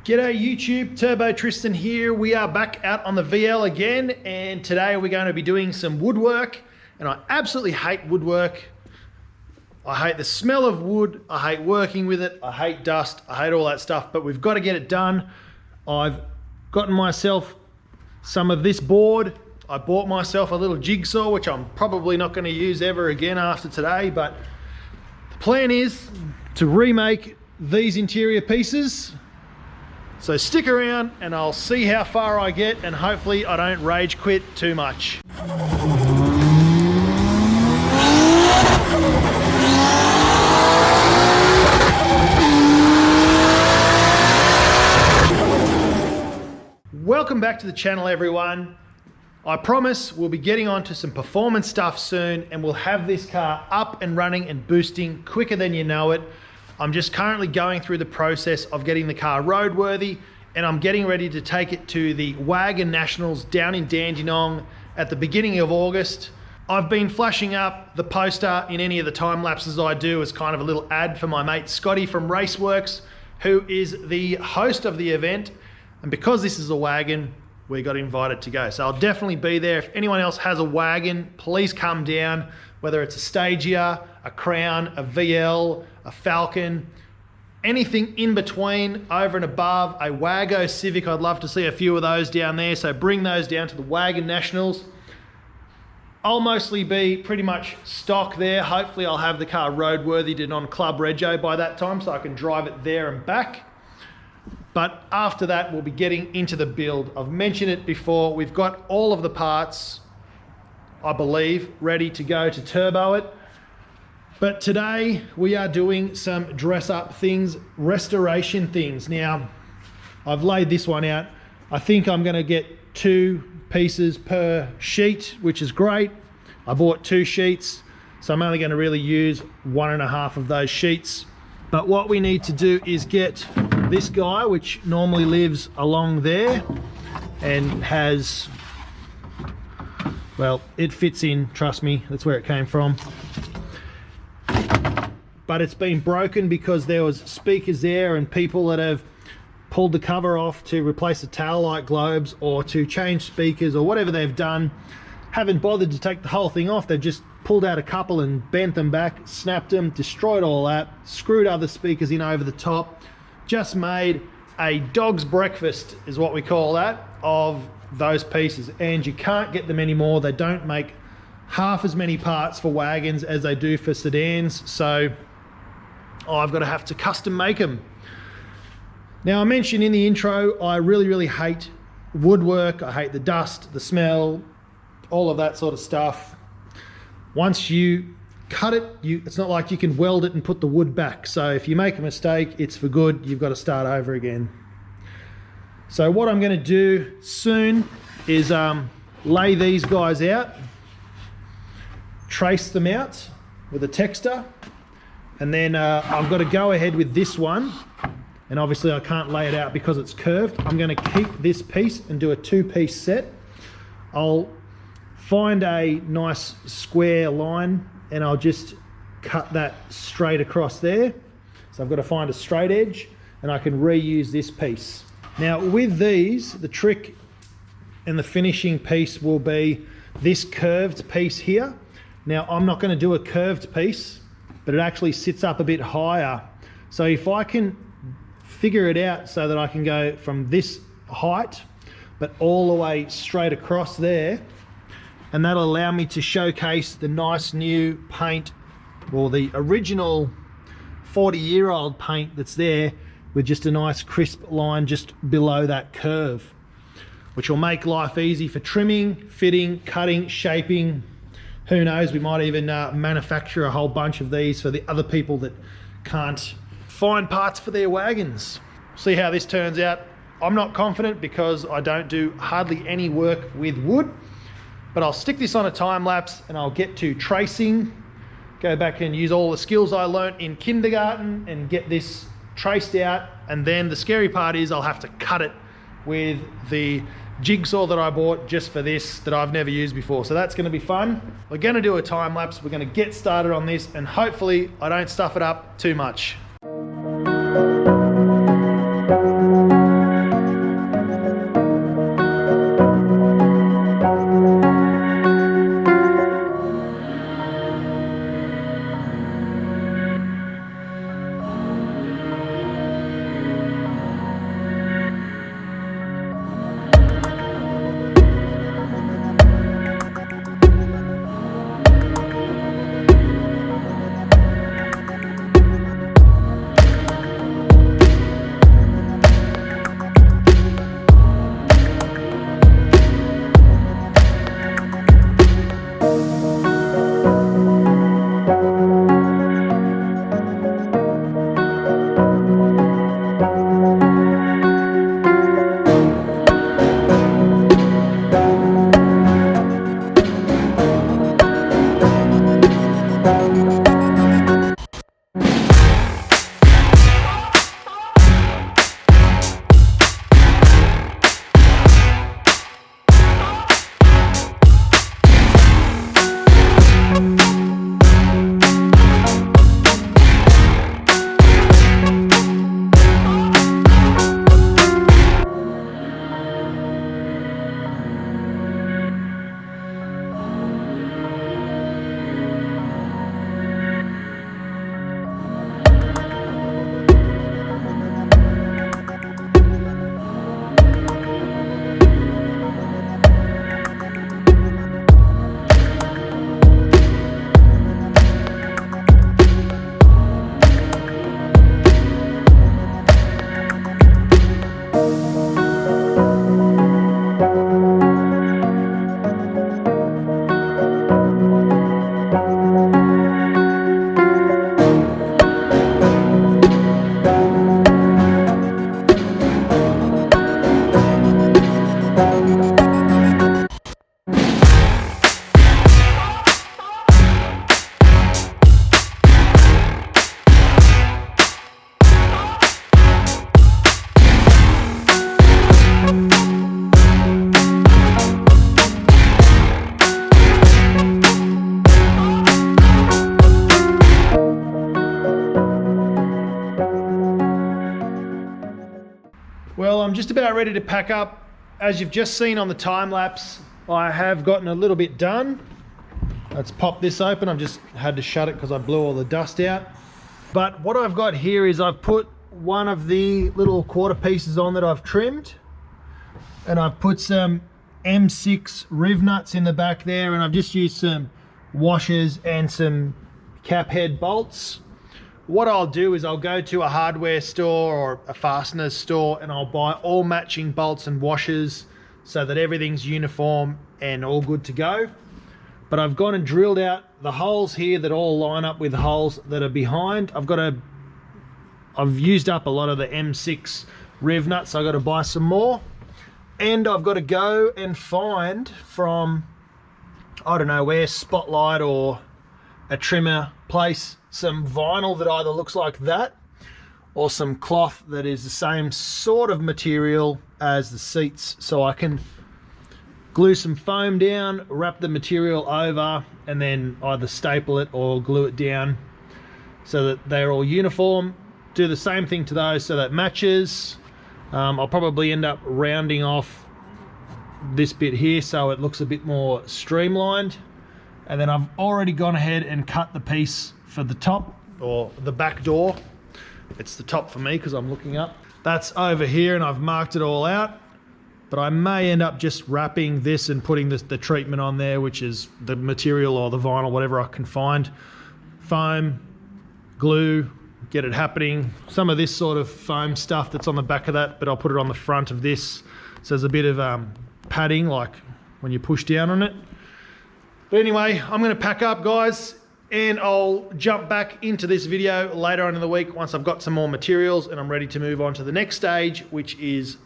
G'day YouTube, Turbo Tristan here. We are back out on the VL again, and today we're going to be doing some woodwork. And I absolutely hate woodwork. I hate the smell of wood, I hate working with it, I hate dust, I hate all that stuff, but we've got to get it done. I've gotten myself some of this board. I bought myself a little jigsaw, which I'm probably not going to use ever again after today, but the plan is to remake these interior pieces. So stick around and I'll see how far I get, and hopefully I don't rage quit too much. Welcome back to the channel, everyone. I promise we'll be getting on to some performance stuff soon, and we'll have this car up and running and boosting quicker than you know it. I'm just currently going through the process of getting the car roadworthy, and I'm getting ready to take it to the Wagon Nationals down in Dandenong at the beginning of August. I've been flashing up the poster in any of the time lapses I do as kind of a little ad for my mate Scotty from Raceworks, who is the host of the event. And because this is a wagon, we got invited to go. So I'll definitely be there. If anyone else has a wagon, please come down, whether it's a Stagia, a Crown, a VL, a Falcon, anything in between, over and above, a Wago Civic. I'd love to see a few of those down there. So bring those down to the Wagon Nationals. I'll mostly be pretty much stock there. Hopefully I'll have the car roadworthy to non-club rego by that time, so I can drive it there and back. But after that, we'll be getting into the build. I've mentioned it before, we've got all of the parts, I believe, ready to go to turbo it. But today we are doing some dress up things, restoration things. Now, I've laid this one out. I think I'm gonna get 2 pieces per sheet, which is great. I bought 2 sheets, so I'm only gonna really use 1.5 of those sheets. But what we need to do is get this guy, which normally lives along there and has, well, it fits in, trust me, that's where it came from. But it's been broken because there was speakers there, and people that have pulled the cover off to replace the tail light globes or to change speakers or whatever they've done haven't bothered to take the whole thing off. They've just pulled out a couple and bent them back, snapped them, destroyed all that, screwed other speakers in over the top, just made a dog's breakfast, is what we call that, of those pieces. And you can't get them anymore. They don't make half as many parts for wagons as they do for sedans, so I've got to have to custom make them. Now, I mentioned in the intro, I really hate woodwork. I hate the dust, the smell, all of that sort of stuff. Once you cut it, it's not like you can weld it and put the wood back. So if you make a mistake, it's for good. You've got to start over again. So what I'm going to do soon is lay these guys out, trace them out with a texter, and then I've got to go ahead with this one. And obviously I can't lay it out because it's curved. I'm going to keep this piece and do a 2-piece set. I'll find a nice square line and I'll just cut that straight across there. So I've got to find a straight edge and I can reuse this piece. Now with these, the trick and the finishing piece will be this curved piece here. Now I'm not going to do a curved piece, but it actually sits up a bit higher. So if I can figure it out so that I can go from this height, but all the way straight across there, and that'll allow me to showcase the nice new paint, or the original 40-year-old paint that's there, with just a nice crisp line just below that curve, which will make life easy for trimming, fitting, cutting, shaping. Who knows, we might even manufacture a whole bunch of these for the other people that can't find parts for their wagons. See how this turns out. I'm not confident because I don't do hardly any work with wood, but I'll stick this on a time lapse and I'll get to tracing, go back and use all the skills I learnt in kindergarten and get this traced out. And then the scary part is I'll have to cut it with the jigsaw that I bought just for this, that I've never used before. So that's going to be fun. We're going to do a time lapse. We're going to get started on this, and hopefully I don't stuff it up too much. Well, I'm just about ready to pack up. As you've just seen on the time lapse, I have gotten a little bit done. Let's pop this open. I've just had to shut it because I blew all the dust out. But what I've got here is I've put one of the little quarter pieces on that I've trimmed, and I've put some M6 riv nuts in the back there, and I've just used some washers and some cap head bolts. What I'll do is I'll go to a hardware store or a fasteners store and I'll buy all matching bolts and washers so that everything's uniform and all good to go. But I've gone and drilled out the holes here that all line up with holes that are behind. I've used up a lot of the M6 riv nuts, so I've got to buy some more. And I've got to go and find from, I don't know where, Spotlight or a trimmer place, some vinyl that either looks like that or some cloth that is the same sort of material as the seats, so I can glue some foam down, wrap the material over, and then either staple it or glue it down so that they're all uniform. Do the same thing to those so that matches. I'll probably end up rounding off this bit here so it looks a bit more streamlined. And then I've already gone ahead and cut the piece for the top, or the back door. It's the top for me because I'm looking up. That's over here and I've marked it all out. But I may end up just wrapping this and putting the treatment on there, which is the material or the vinyl, whatever I can find. Foam, glue, get it happening. Some of this sort of foam stuff that's on the back of that, but I'll put it on the front of this. So there's a bit of padding, like when you push down on it. But anyway, I'm going to pack up, guys, and I'll jump back into this video later on in the week once I've got some more materials and I'm ready to move on to the next stage, which is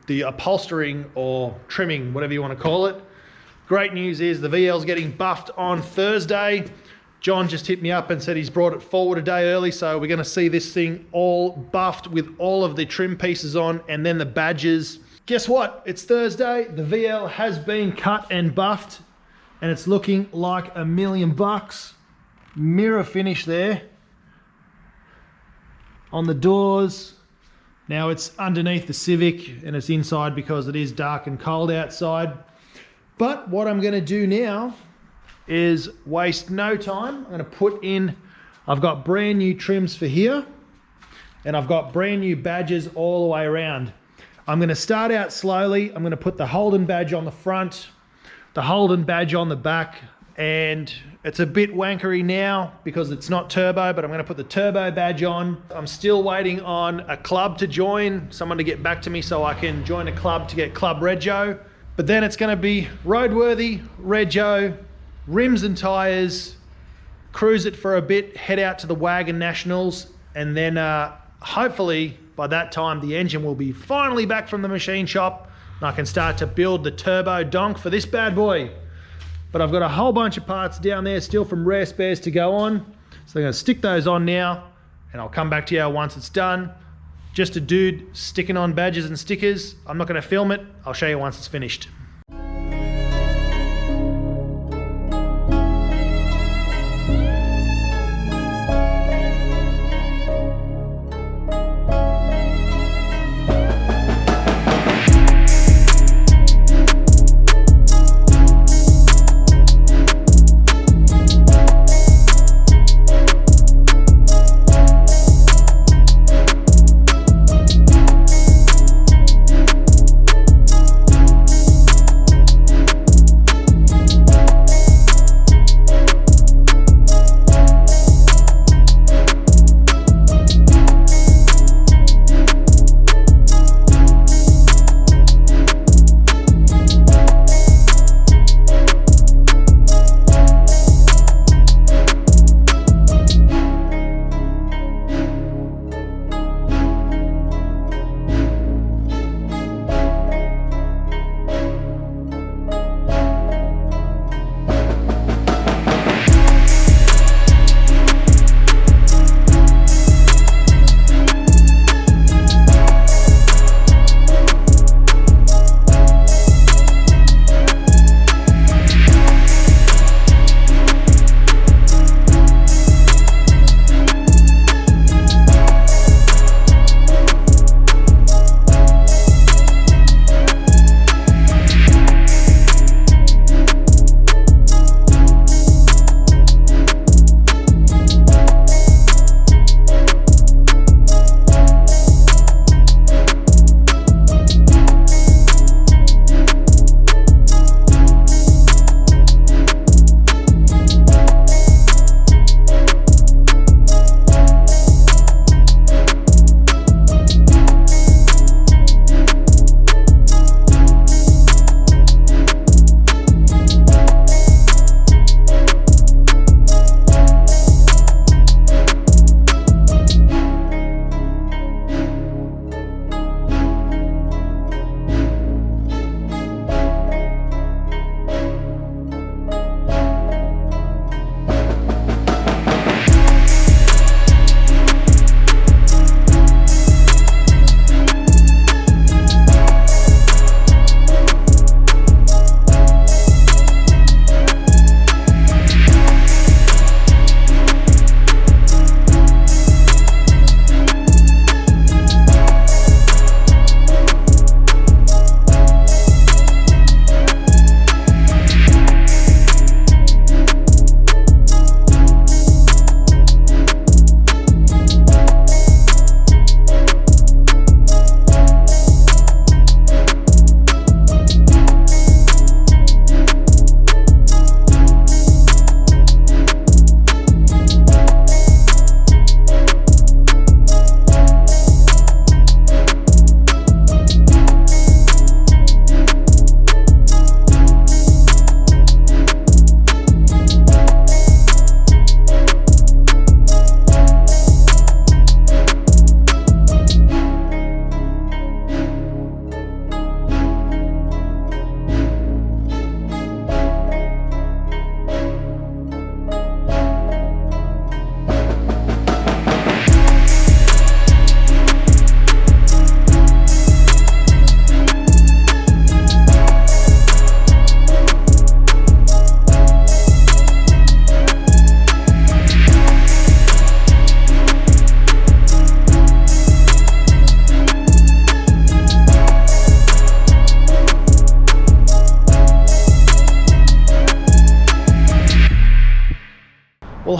the upholstering or trimming, whatever you want to call it. Great news is the VL's getting buffed on Thursday. John just hit me up and said he's brought it forward a day early, so we're going to see this thing all buffed with all of the trim pieces on and then the badges. Guess what? It's Thursday. The VL has been cut and buffed, and it's looking like $1 million. Mirror finish there on the doors. Now it's underneath the Civic and it's inside because it is dark and cold outside. But what I'm going to do now is waste no time. I'm going to put in, I've got brand new trims for here and I've got brand new badges all the way around. I'm going to start out slowly. I'm going to put the Holden badge on the front, the Holden badge on the back, and it's a bit wankery now because it's not turbo, but I'm going to put the turbo badge on. I'm still waiting on a club to join, someone to get back to me so I can join a club to get Club Rego. But then it's going to be roadworthy, Rego, rims and tyres, cruise it for a bit, head out to the Wagon Nationals, and then hopefully by that time the engine will be finally back from the machine shop and I can start to build the turbo donk for this bad boy. But I've got a whole bunch of parts down there still from Rare Spares to go on. So I'm going to stick those on now and I'll come back to you once it's done. Just a dude sticking on badges and stickers. I'm not going to film it. I'll show you once it's finished.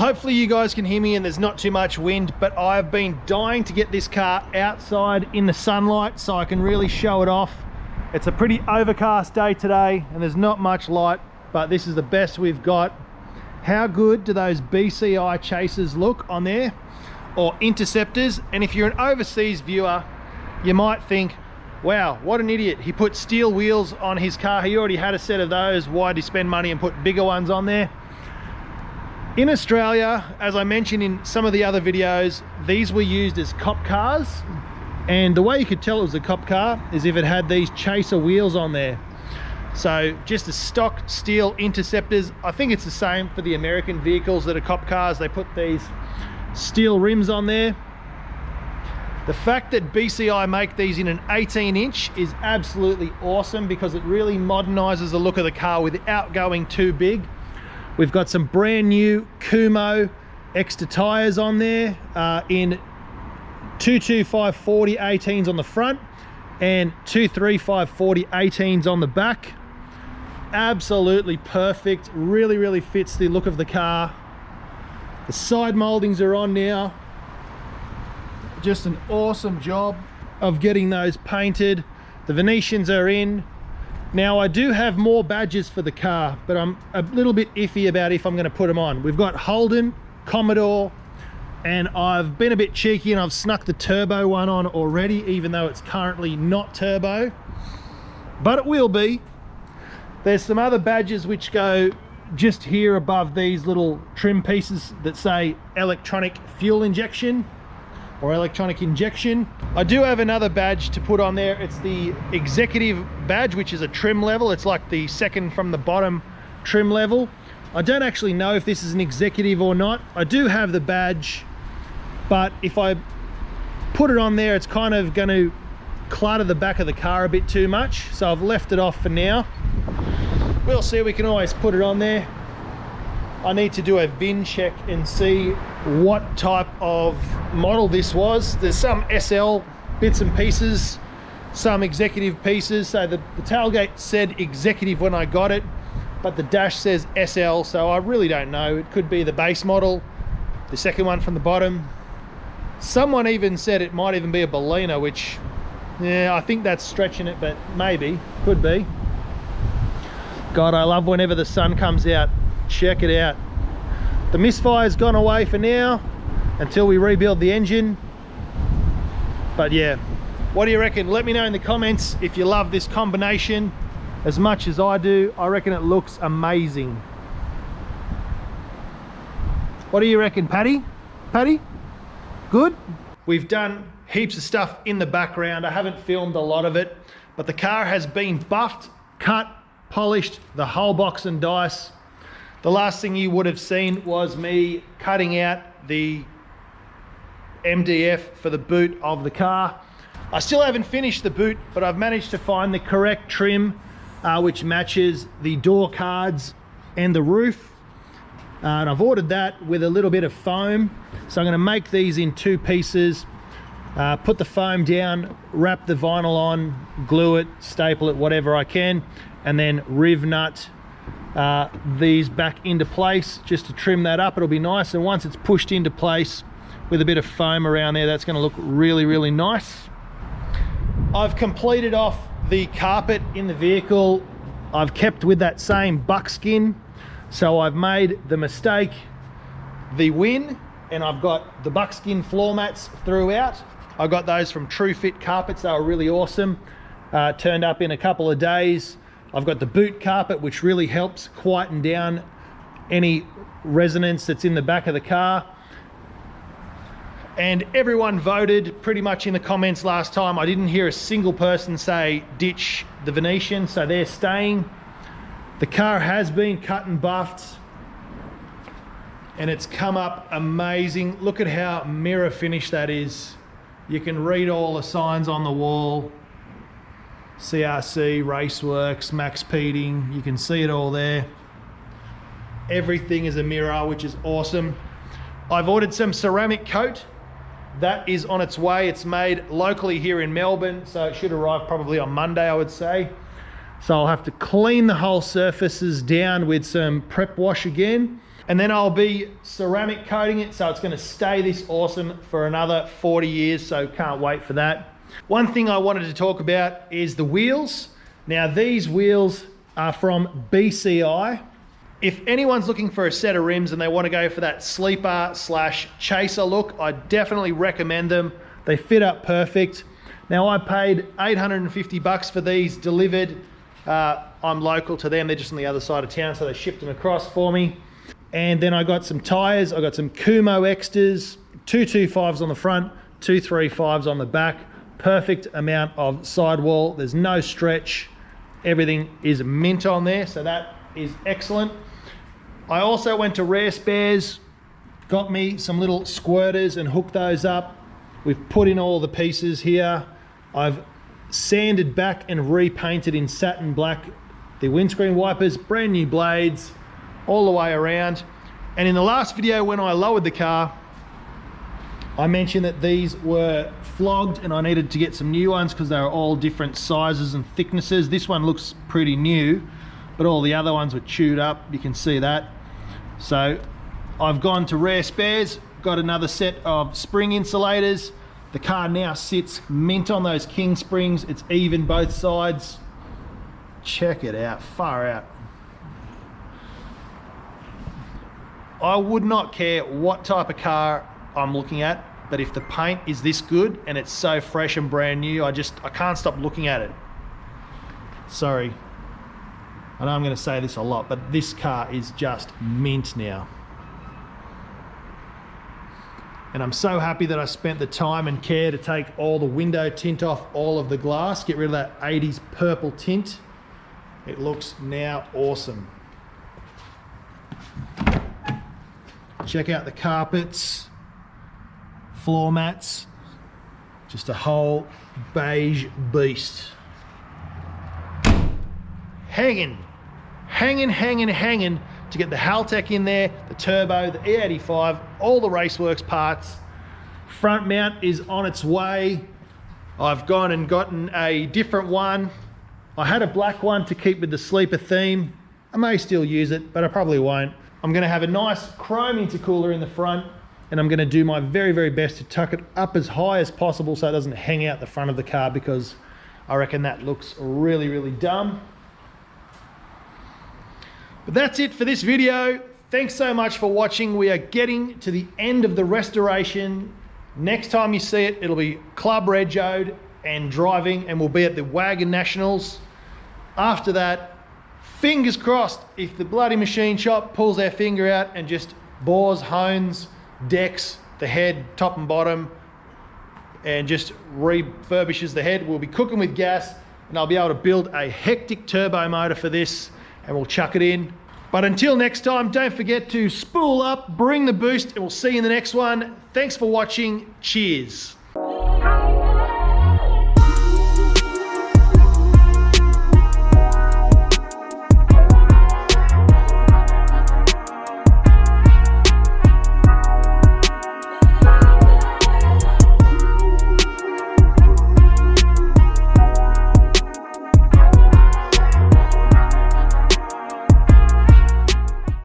Hopefully you guys can hear me and there's not too much wind, but I've been dying to get this car outside in the sunlight so I can really show it off. It's a pretty overcast day today and there's not much light, but this is the best we've got. How good do those BCI chasers look on there, or interceptors? And if you're an overseas viewer, you might think, wow, what an idiot. He put steel wheels on his car. He already had a set of those. Why did he spend money and put bigger ones on there? In Australia, as I mentioned in some of the other videos, these were used as cop cars. And the way you could tell it was a cop car is if it had these chaser wheels on there. So just the stock steel interceptors. I think it's the same for the American vehicles that are cop cars. They put these steel rims on there. The fact that BCI make these in an 18-inch is absolutely awesome because it really modernizes the look of the car without going too big. We've got some brand new Kumo extra tires on there in 225/40 18s on the front and 235/40 18s on the back. Absolutely perfect. Really fits the look of the car. The side moldings are on now. Just an awesome job of getting those painted. The Venetians are in. Now I do have more badges for the car, but I'm a little bit iffy about if I'm going to put them on. We've got Holden, Commodore, and I've been a bit cheeky and I've snuck the turbo one on already, even though it's currently not turbo, but it will be. There's some other badges which go just here above these little trim pieces that say electronic fuel injection or electronic injection. I do have another badge to put on there. It's the executive badge, which is a trim level. It's like the second from the bottom trim level. I don't actually know if this is an executive or not. I do have the badge, but if I put it on there, it's kind of going to clutter the back of the car a bit too much. So I've left it off for now. We'll see, we can always put it on there. I need to do a VIN check and see what type of model this was. There's some SL bits and pieces, some executive pieces. So the tailgate said executive when I got it, but the dash says SL, so I really don't know. It could be the base model, the second one from the bottom. Someone even said it might even be a Bellina, which, yeah, I think that's stretching it, but maybe, could be. God, I love whenever the sun comes out. Check it out. The misfire's gone away for now until we rebuild the engine. But yeah, what do you reckon? Let me know in the comments if you love this combination as much as I do. I reckon it looks amazing. What do you reckon, Paddy? Paddy? Good? We've done heaps of stuff in the background. I haven't filmed a lot of it, but the car has been buffed, cut, polished, the whole box and dice. The last thing you would have seen was me cutting out the MDF for the boot of the car. I still haven't finished the boot, but I've managed to find the correct trim which matches the door cards and the roof. And I've ordered that with a little bit of foam. So I'm going to make these in two pieces, put the foam down, wrap the vinyl on, glue it, staple it, whatever I can, and then riv nut these back into place just to trim that up. It'll be nice, and once it's pushed into place with a bit of foam around there, that's going to look really nice. I've completed off the carpet in the vehicle. I've kept with that same buckskin, so I've made the mistake the win, and I've got the buckskin floor mats throughout. I got those from True Fit Carpets. They were really awesome. Turned up in a couple of days. I've got the boot carpet, which really helps quieten down any resonance that's in the back of the car. And everyone voted pretty much in the comments last time. I didn't hear a single person say ditch the Venetian, so they're staying. The car has been cut and buffed, and it's come up amazing. Look at how mirror finish that is. You can read all the signs on the wall. CRC, Raceworks, Max Peding, you can see it all there. Everything is a mirror, which is awesome. I've ordered some ceramic coat. That is on its way. It's made locally here in Melbourne, so it should arrive probably on Monday, I would say. So I'll have to clean the whole surfaces down with some prep wash again. And then I'll be ceramic coating it, so it's going to stay this awesome for another 40 years, so can't wait for that. One thing I wanted to talk about is the wheels. Now these wheels are from BCI. If anyone's looking for a set of rims and they want to go for that sleeper / chaser look, I definitely recommend them. They fit up perfect. Now I paid 850 bucks for these delivered. I'm local to them, they're just on the other side of town, so they shipped them across for me. And then I got some tires. I got some Kumo Extras, 225s on the front, 235s on the back. Perfect amount of sidewall. There's no stretch. Everything is mint on there, so that is excellent. I also went to Rare Spares, got me some little squirters and hooked those up. We've put in all the pieces here. I've sanded back and repainted in satin black the windscreen wipers, brand new blades all the way around. And in the last video when I lowered the car, I mentioned that these were flogged and I needed to get some new ones because they were all different sizes and thicknesses. This one looks pretty new, but all the other ones were chewed up, you can see that. So I've gone to Rare Spares, got another set of spring insulators. The car now sits mint on those king springs. It's even both sides. Check it out, far out. I would not care what type of car I'm looking at, but if the paint is this good and it's so fresh and brand new, I can't stop looking at it. Sorry, I know I'm going to say this a lot, but this car is just mint now. And I'm so happy that I spent the time and care to take all the window tint off all of the glass, get rid of that 80s purple tint. It looks now awesome. Check out the carpets, floor mats, just a whole beige beast. Hanging to get the Haltech in there, the turbo, the E85, all the Raceworks parts. Front mount is on its way. I've gone and gotten a different one. I had a black one to keep with the sleeper theme. I may still use it, but I probably won't. I'm going to have a nice chrome intercooler in the front, and I'm going to do my very, very best to tuck it up as high as possible so it doesn't hang out the front of the car, because I reckon that looks really, really dumb. But that's it for this video. Thanks so much for watching. We are getting to the end of the restoration. Next time you see it, it'll be Club Regoed and driving, and we'll be at the Wagon Nationals. After that, fingers crossed, if the bloody machine shop pulls their finger out and just bores, hones, decks the head top and bottom and just refurbishes the head, we'll be cooking with gas, and I'll be able to build a hectic turbo motor for this and we'll chuck it in. But until next time, don't forget to spool up, bring the boost, and we'll see you in the next one. Thanks for watching. Cheers.